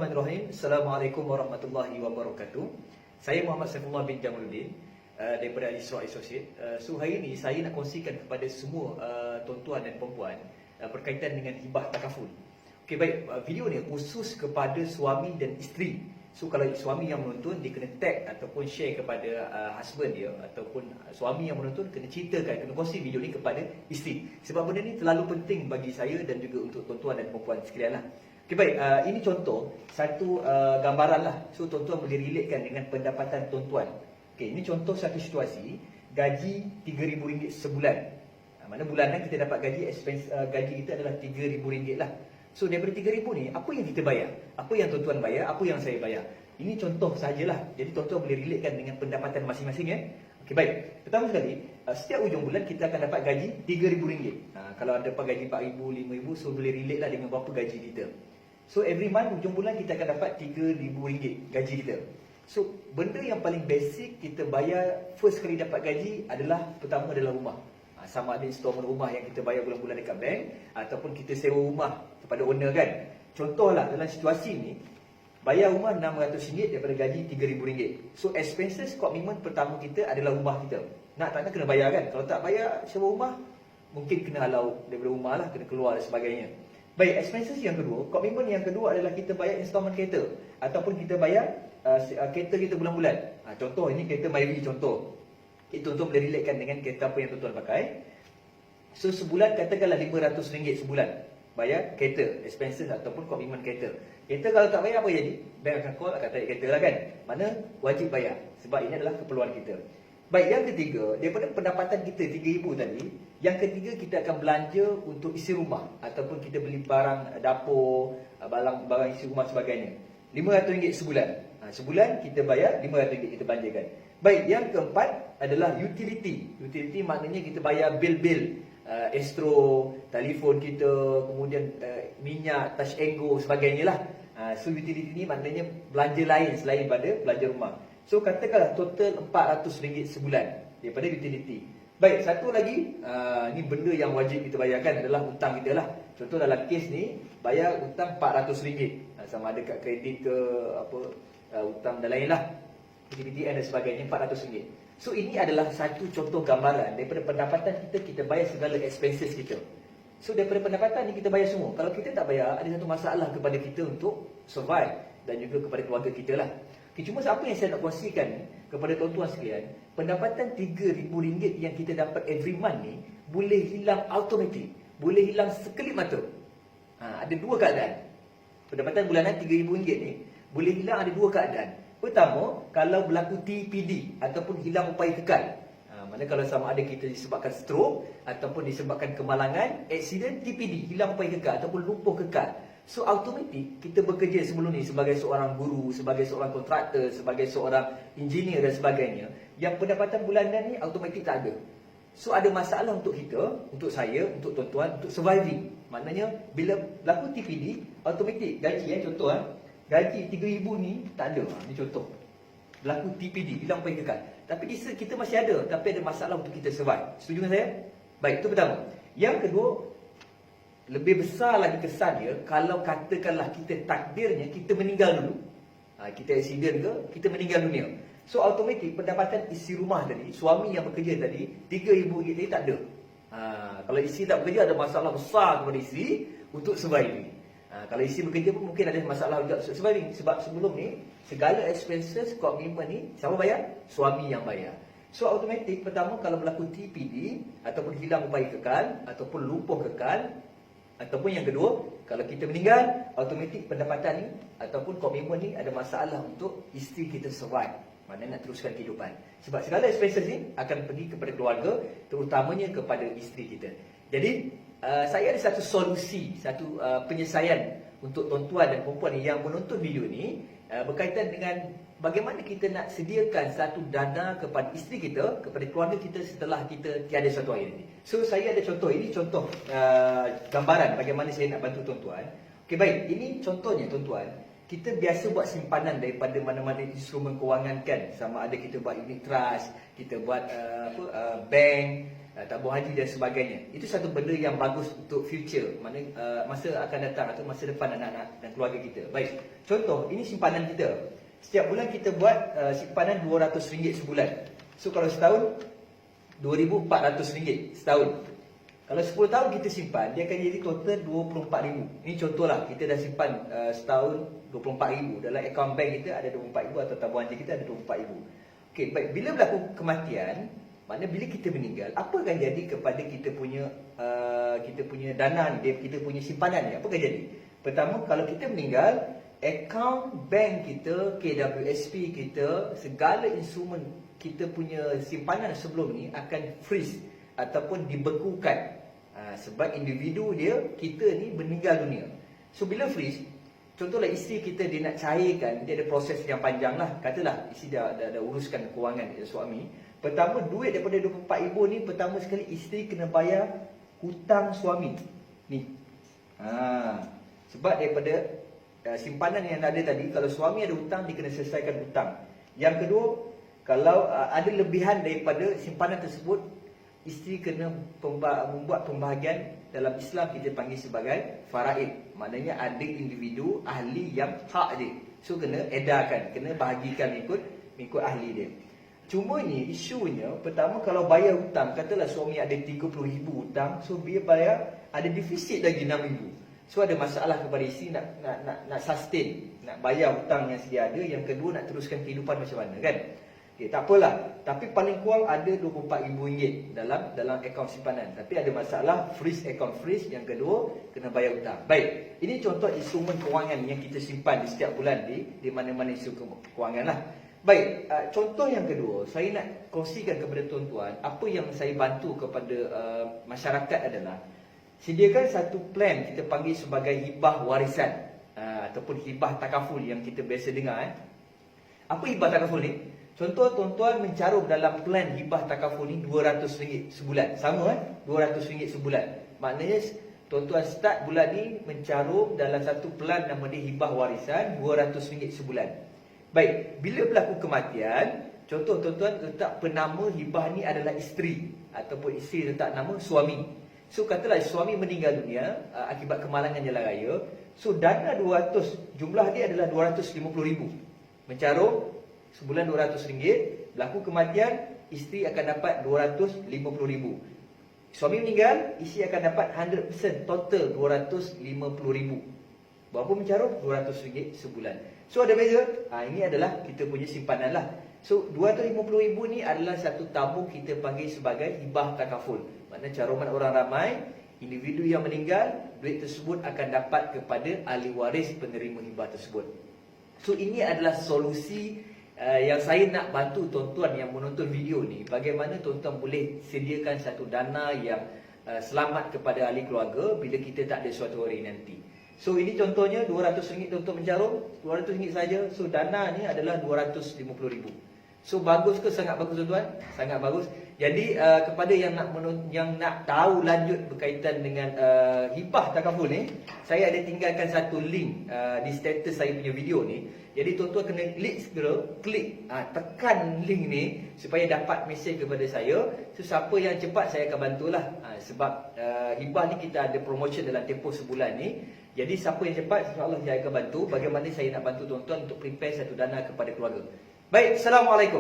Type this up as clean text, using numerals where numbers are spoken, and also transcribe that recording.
Bismillahirrahmanirrahim. Assalamualaikum warahmatullahi wabarakatuh. Saya Muhammad Saifullah bin Jamaluddin daripada Al-Isra Associate. So hari ini saya nak kongsikan kepada semua tuan-tuan dan puan-puan berkaitan dengan hibah takaful. Okey, baik, video ni khusus kepada suami dan isteri. So kalau suami yang menonton, dia kena tag ataupun share kepada husband dia, ataupun suami yang menonton kena ceritakan, kena kongsi video ni kepada isteri. Sebab benda ni terlalu penting bagi saya dan juga untuk tuan-tuan dan puan-puan sekalian lah. Okay, baik, ini contoh satu gambaran lah. So tuan-tuan boleh relatekan dengan pendapatan tuan-tuan. Okay, ini contoh satu situasi gaji RM3,000 sebulan. Mana bulanan kita dapat gaji, expense gaji kita adalah RM3,000 lah. So daripada RM3,000 ni, apa yang kita bayar? Apa yang tuan-tuan bayar? Apa yang saya bayar? Ini contoh sajalah. Jadi tuan-tuan boleh relatekan dengan pendapatan masing-masing ya. Okay, baik. Pertama sekali, setiap hujung bulan kita akan dapat gaji RM3,000. Kalau ada dapat gaji RM4,000, RM5,000, so boleh relate lah dengan berapa gaji kita. So every month hujung bulan kita akan dapat RM3,000 gaji kita. So benda yang paling basic kita bayar first kali dapat gaji adalah, pertama adalah rumah. Sama ada installment rumah yang kita bayar bulan-bulan dekat bank, ataupun kita sewa rumah kepada owner kan. Contohlah dalam situasi ni, bayar rumah RM600 daripada gaji RM3,000. So expenses komitmen pertama kita adalah rumah kita. Nak tak nak kena bayar kan. Kalau tak bayar sewa rumah, mungkin kena halau daripada rumah lah, kena keluar dan sebagainya. Baik, expenses yang kedua, komitmen yang kedua adalah kita bayar installment kereta, ataupun kita bayar kereta kita bulan-bulan. Contoh ini kereta Myvi contoh. Itu tuan-tuan boleh relatekan dengan kereta apa yang tuan-tuan pakai. So sebulan katakanlah RM500 sebulan bayar kereta, expenses ataupun komitmen kereta. Kereta kalau tak bayar apa jadi? Bank akan call, akan tarik kereta lah kan. Mana wajib bayar, sebab ini adalah keperluan kita. Baik, yang ketiga, daripada pendapatan kita RM3,000 tadi, yang ketiga kita akan belanja untuk isi rumah, ataupun kita beli barang dapur, barang isi rumah sebagainya. RM500 sebulan. Sebulan kita bayar RM500 kita belanjakan. Baik, yang keempat adalah utility. Utility maknanya kita bayar bil-bil, Astro, telefon kita, kemudian minyak, touch and go sebagainya lah. So utility ni maknanya belanja lain selain pada belanja rumah. So katakanlah total RM400 sebulan daripada utility. Baik, satu lagi, ni benda yang wajib kita bayarkan adalah hutang kita lah. Contoh dalam kes ni, bayar hutang RM400. Sama ada kat kredit ke apa, hutang dan lain lah, PTPTN dan sebagainya, RM400. So ini adalah satu contoh gambaran daripada pendapatan kita, kita bayar segala expenses kita. So daripada pendapatan ni kita bayar semua. Kalau kita tak bayar, ada satu masalah kepada kita untuk survive dan juga kepada keluarga kita lah. Okay, cuma apa yang saya nak kongsikan ni kepada tuan-tuan sekalian, pendapatan RM3,000 yang kita dapat every month ni boleh hilang automatic, boleh hilang sekelip mata. Ada dua keadaan. Pendapatan bulanan RM3,000 ni boleh hilang, ada dua keadaan. Pertama, kalau berlaku TPD ataupun hilang upaya kekal. Mana kalau sama ada kita disebabkan stroke ataupun disebabkan kemalangan, accident, TPD, hilang upaya kekal ataupun lumpuh kekal. So automatik kita bekerja sebelum ni sebagai seorang guru, sebagai seorang kontraktor, sebagai seorang engineer dan sebagainya, yang pendapatan bulanan ni automatik tak ada. So ada masalah untuk kita, untuk saya, untuk tuan-tuan, untuk surviving. Maknanya bila berlaku TPD, automatik gaji contoh gaji RM3,000 ni tak ada. Ni contoh. Berlaku TPD, hilang upaya kekal. Tapi kita masih ada, tapi ada masalah untuk kita survive. Setuju dengan saya? Baik, itu pertama. Yang kedua, lebih besar lagi kesan dia kalau katakanlah kita takdirnya kita meninggal dulu. Kita accident ke, kita meninggal dunia. So automatik pendapatan isi rumah tadi, suami yang bekerja tadi, RM3,000 tadi tak ada. Kalau isteri tak bekerja, ada masalah besar kepada isteri untuk surviving. Kalau isteri bekerja pun mungkin ada masalah juga untuk surviving. Sebab sebelum ni, segala expenses, komitmen ni, siapa bayar? Suami yang bayar. So automatik pertama kalau berlaku TPD, ataupun hilang upaya kekal, ataupun lumpuh kekal, ataupun yang kedua, kalau kita meninggal, automatik pendapatan ni ataupun komitmen ni ada masalah untuk isteri kita survive. Mana nak teruskan kehidupan. Sebab segala expenses ni akan pergi kepada keluarga, terutamanya kepada isteri kita. Jadi, saya ada satu solusi, satu penyelesaian untuk tuan-tuan dan perempuan yang menonton video ni berkaitan dengan bagaimana kita nak sediakan satu dana kepada isteri kita, kepada keluarga kita setelah kita tiada suatu hari nanti. So saya ada contoh, ini contoh gambaran bagaimana saya nak bantu tuan-tuan. Okey, baik, ini contohnya tuan-tuan. Kita biasa buat simpanan daripada mana-mana instrumen kewangan kan. Sama ada kita buat unit trust, kita buat bank, tabung haji dan sebagainya. Itu satu benda yang bagus untuk future, mana masa akan datang atau masa depan anak-anak dan keluarga kita. Baik, contoh ini simpanan kita. Setiap bulan kita buat simpanan RM200 sebulan. So kalau setahun RM2,400 setahun. Kalau 10 tahun kita simpan, dia akan jadi total RM24,000. Ini contohlah, kita dah simpan setahun RM24,000. Dalam akaun bank kita ada RM24,000 atau tabungan haji kita ada RM24,000. Okey, baik, bila berlaku kematian, maknanya bila kita meninggal, apa akan jadi kepada kita punya dana ni, kita punya simpanan ni? Apa akan jadi? Pertama, kalau kita meninggal, akaun bank kita, KWSP kita, segala instrumen kita punya simpanan sebelum ni akan freeze ataupun dibekukan. Sebab individu dia, kita ni meninggal dunia. So bila freeze, contohlah isteri kita dia nak cairkan, dia ada proses yang panjang lah. Katalah isteri dah uruskan kewangan suami. Pertama, duit daripada RM24,000 ni, pertama sekali isteri kena bayar hutang suami ni. Sebab daripada simpanan yang ada tadi, kalau suami ada hutang, dia kena selesaikan hutang. Yang kedua, kalau ada lebihan daripada simpanan tersebut, isteri kena membuat pembahagian. Dalam Islam kita panggil sebagai faraid. Maknanya ada individu ahli yang hak dia, so kena edarkan, kena bahagikan ikut ahli dia. Cuma ni isunya, pertama kalau bayar hutang, katalah suami ada RM30,000 hutang, so dia bayar ada defisit lagi RM6,000. So ada masalah kepada isteri nak sustain, nak bayar hutang yang sedia ada. Yang kedua, nak teruskan kehidupan macam mana, kan? Okay, tak apalah. Tapi paling kurang ada RM24,000 dalam akaun simpanan. Tapi ada masalah, freeze akaun freeze. Yang kedua, kena bayar hutang. Baik, ini contoh instrumen kewangan yang kita simpan di setiap bulan di mana-mana isu kewangan lah. Baik, contoh yang kedua, saya nak kongsikan kepada tuan-tuan, apa yang saya bantu kepada masyarakat adalah sediakan satu plan kita panggil sebagai hibah warisan ataupun hibah takaful yang kita biasa dengar. Apa hibah takaful ni? Contoh tuan-tuan mencarum dalam plan hibah takaful ni RM200 sebulan. Sama RM200 sebulan. Maknanya tuan-tuan start bulan ni mencarum dalam satu plan nama dia hibah warisan RM200 sebulan. Baik, bila berlaku kematian, contoh tuan-tuan letak penama hibah ni adalah isteri, ataupun isteri letak nama suami. So katalah suami meninggal dunia akibat kemalangan jalan raya, so dana 200, jumlah dia adalah RM250,000. Mencarum sebulan RM200, berlaku kematian, isteri akan dapat RM250,000. Suami meninggal, isteri akan dapat 100% total RM250,000. Berapa mencarum? RM200 sebulan. So ada beza? Ini adalah kita punya simpanan lah. So RM250,000 ni adalah satu tabung kita panggil sebagai hibah takaful. Maknanya caruman orang ramai, individu yang meninggal, duit tersebut akan dapat kepada ahli waris penerima hibah tersebut. So ini adalah solusi yang saya nak bantu tuan-tuan yang menonton video ni. Bagaimana tuan-tuan boleh sediakan satu dana yang selamat kepada ahli keluarga bila kita tak ada suatu hari nanti. So ini contohnya RM200 tuan-tuan mencarum, RM200 saja. So dana ni adalah RM250,000. So bagus ke? Sangat bagus tuan-tuan, sangat bagus. Jadi kepada yang nak tahu lanjut berkaitan dengan hibah takaful ni, saya ada tinggalkan satu link di status saya punya video ni. Jadi tuan-tuan kena klik tekan link ni supaya dapat mesej kepada saya. So siapa yang cepat saya akan bantulah. Sebab hibah ni kita ada promotion dalam tempoh sebulan ni. Jadi siapa yang cepat, insya-Allah saya akan bantu. Bagaimana saya nak bantu tuan-tuan untuk prepare satu dana kepada keluarga. Baik, Assalamualaikum.